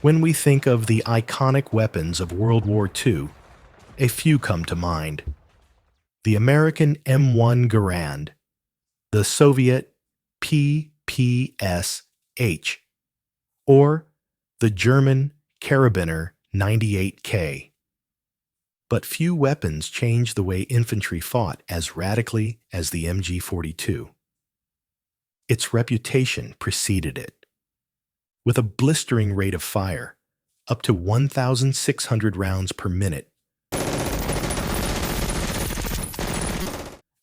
When we think of the iconic weapons of World War II, a few come to mind. The American M-One Garand, the Soviet PPSH, or the German Karabiner 98K. But few weapons changed the way infantry fought as radically as the MG-42. Its reputation preceded it. With a blistering rate of fire, up to 1,600 rounds per minute,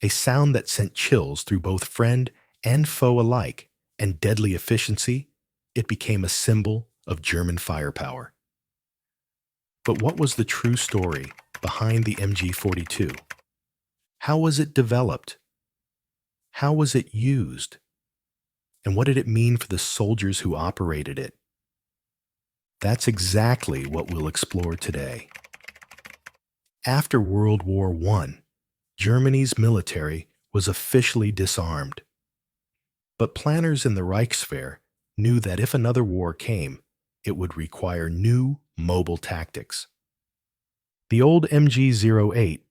a sound that sent chills through both friend and foe alike, and deadly efficiency, it became a symbol of German firepower. But what was the true story behind the MG-42? How was it developed? How was it used? And what did it mean for the soldiers who operated it? That's exactly what we'll explore today. After World War I, Germany's military was officially disarmed. But planners in the Reichswehr knew that if another war came, it would require new, mobile tactics. The old MG-08,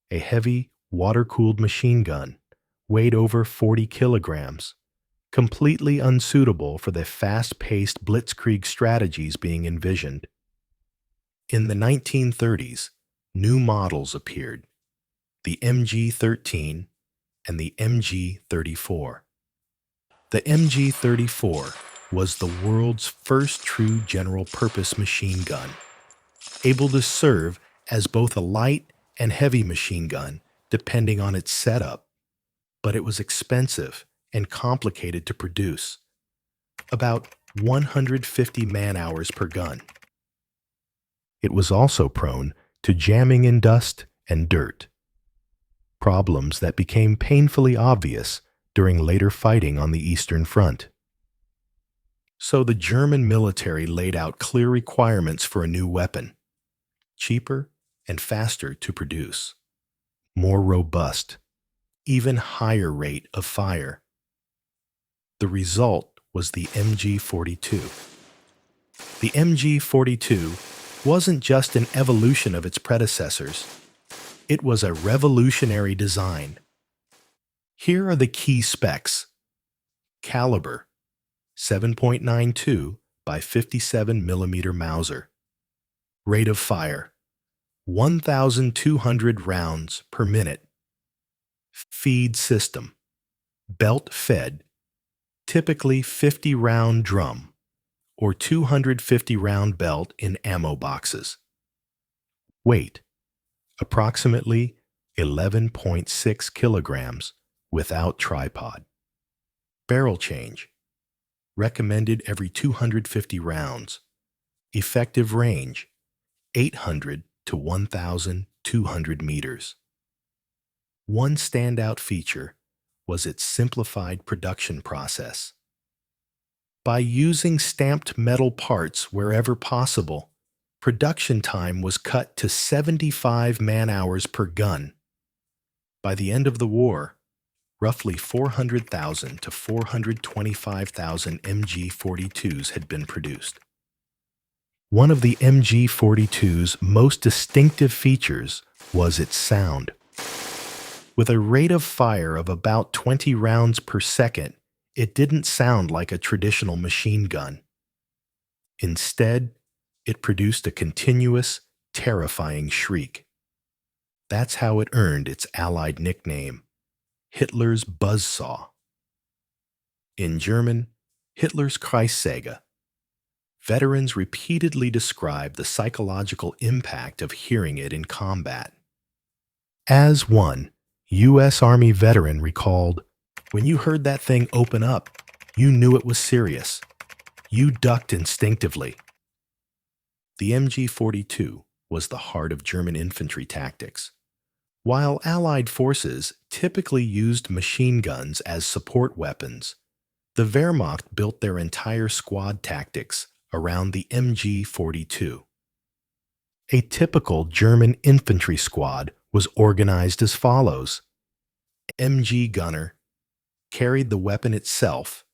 a heavy, water-cooled machine gun, weighed over 40 kilograms, completely unsuitable for the fast-paced blitzkrieg strategies being envisioned. In the 1930s, new models appeared, the MG-13 and the MG-34. The MG-34 was the world's first true general-purpose machine gun, able to serve as both a light and heavy machine gun depending on its setup, but it was expensive and complicated to produce, about 150 man-hours per gun. It was also prone to jamming in dust and dirt, problems that became painfully obvious during later fighting on the Eastern Front. So the German military laid out clear requirements for a new weapon: cheaper and faster to produce, more robust, even higher rate of fire. The result was the MG-42. The MG-42 wasn't just an evolution of its predecessors. It was a revolutionary design. Here are the key specs. Caliber: 7.92 by 57 mm Mauser. Rate of fire: 1,200 rounds per minute. Feed system: belt-fed, typically 50-round drum or 250-round belt in ammo boxes. Weight: approximately 11.6 kilograms without tripod. Barrel change: recommended every 250 rounds. Effective range: 800 to 1,200 meters. One standout feature was its simplified production process. By using stamped metal parts wherever possible, production time was cut to 75 man-hours per gun. By the end of the war, roughly 400,000 to 425,000 MG-42s had been produced. One of the MG-42's most distinctive features was its sound. With a rate of fire of about 20 rounds per second, it didn't sound like a traditional machine gun. Instead, it produced a continuous, terrifying shriek. That's how it earned its Allied nickname, Hitler's buzzsaw. In German, Hitler's Kreissäge. Veterans repeatedly describe the psychological impact of hearing it in combat. As one U.S. Army veteran recalled, "When you heard that thing open up, you knew it was serious. You ducked instinctively." The MG-42 was the heart of German infantry tactics. While Allied forces typically used machine guns as support weapons, the Wehrmacht built their entire squad tactics around the MG-42. A typical German infantry squad was organized as follows. MG gunner carried the weapon itself,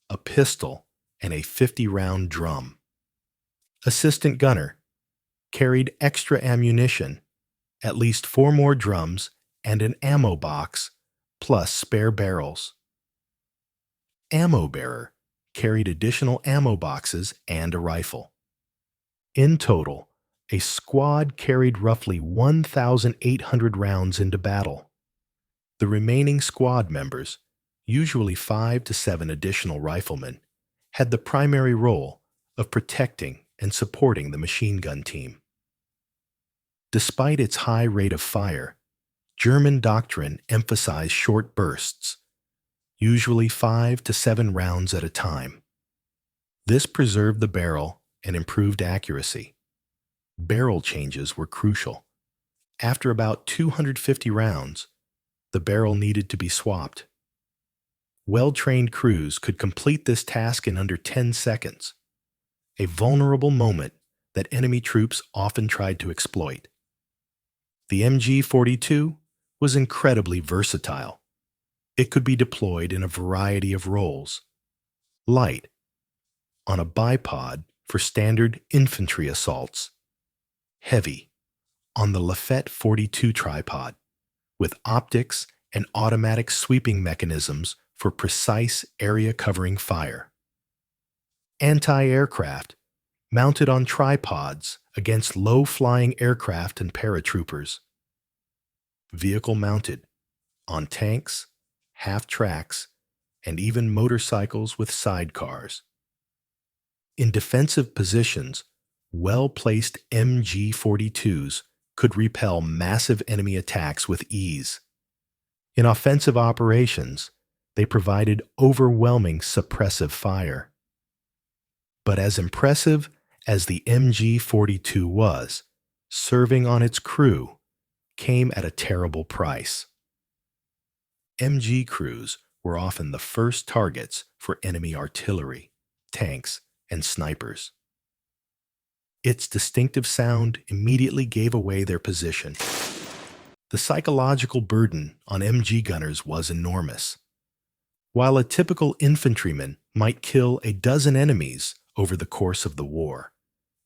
a pistol, and a 50-round drum. Assistant gunner carried extra ammunition, at least 4 more drums and an ammo box, plus spare barrels. Ammo bearer carried additional ammo boxes and a rifle. In total, a squad carried roughly 1,800 rounds into battle. The remaining squad members, usually 5 to 7 additional riflemen, had the primary role of protecting and supporting the machine gun team. Despite its high rate of fire, German doctrine emphasized short bursts, usually 5 to 7 rounds at a time. This preserved the barrel and improved accuracy. Barrel changes were crucial. After about 250 rounds, the barrel needed to be swapped. Well-trained crews could complete this task in under 10 seconds, a vulnerable moment that enemy troops often tried to exploit. The MG-42 was incredibly versatile. It could be deployed in a variety of roles. Light, on a bipod for standard infantry assaults. Heavy, on the Lafette 42 tripod, with optics and automatic sweeping mechanisms for precise area-covering fire. Anti-aircraft, mounted on tripods against low-flying aircraft and paratroopers. Vehicle-mounted, on tanks, half-tracks, and even motorcycles with sidecars. In defensive positions, well-placed MG-42s could repel massive enemy attacks with ease. In offensive operations, they provided overwhelming suppressive fire. But as impressive as the MG-42 was, serving on its crew came at a terrible price. MG crews were often the first targets for enemy artillery, tanks, and snipers. Its distinctive sound immediately gave away their position. The psychological burden on MG gunners was enormous. While a typical infantryman might kill a dozen enemies over the course of the war,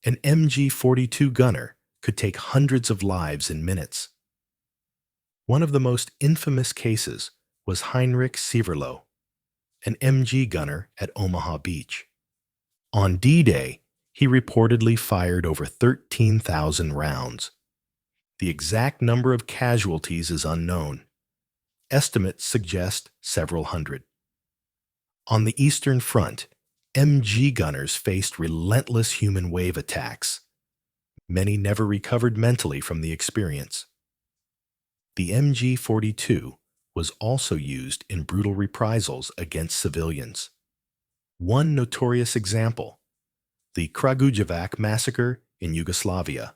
an MG-42 gunner could take hundreds of lives in minutes. One of the most infamous cases was Heinrich Sieverloh, an MG gunner at Omaha Beach. On D-Day, he reportedly fired over 13,000 rounds. The exact number of casualties is unknown. Estimates suggest several hundred. On the Eastern Front, MG gunners faced relentless human wave attacks. Many never recovered mentally from the experience. The MG-42 was also used in brutal reprisals against civilians. One notorious example, the Kragujevac massacre in Yugoslavia,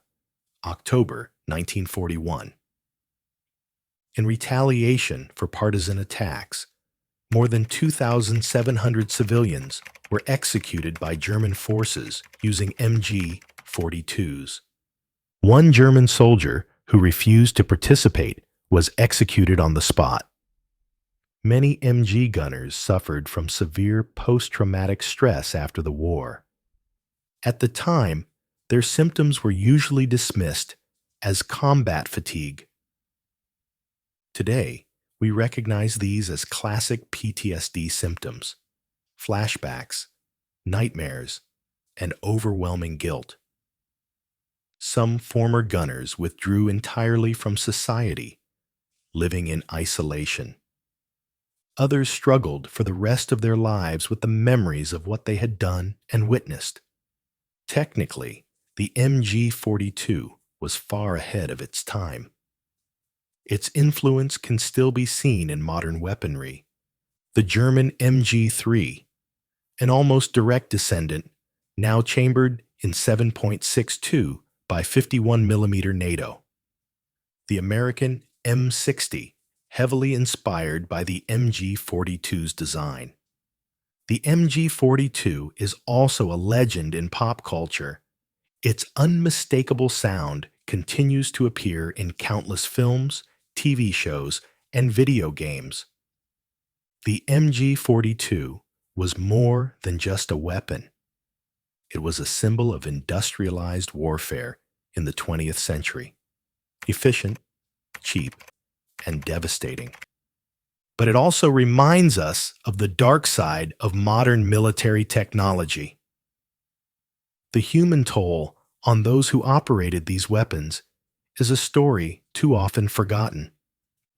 October 1941. In retaliation for partisan attacks, more than 2,700 civilians were executed by German forces using MG-42s. One German soldier who refused to participate was executed on the spot. Many MG gunners suffered from severe post-traumatic stress after the war. At the time, their symptoms were usually dismissed as combat fatigue. Today, we recognize these as classic PTSD symptoms, flashbacks, nightmares, and overwhelming guilt. Some former gunners withdrew entirely from society, living in isolation. Others struggled for the rest of their lives with the memories of what they had done and witnessed. Technically, the MG-42 was far ahead of its time. Its influence can still be seen in modern weaponry. The German MG-3, an almost direct descendant, now chambered in 7.62 by 51 mm NATO. The American M60, heavily inspired by the MG-42's design. The MG-42 is also a legend in pop culture. Its unmistakable sound continues to appear in countless films, TV shows, and video games. The MG-42 was more than just a weapon. It was a symbol of industrialized warfare in the 20th century. Efficient, cheap, and devastating. But it also reminds us of the dark side of modern military technology. The human toll on those who operated these weapons is a story too often forgotten.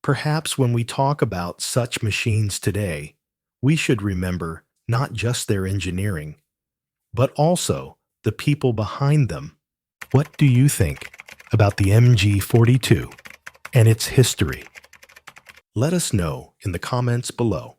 Perhaps when we talk about such machines today, we should remember not just their engineering, but also the people behind them. What do you think about the MG-42 and its history? Let us know in the comments below.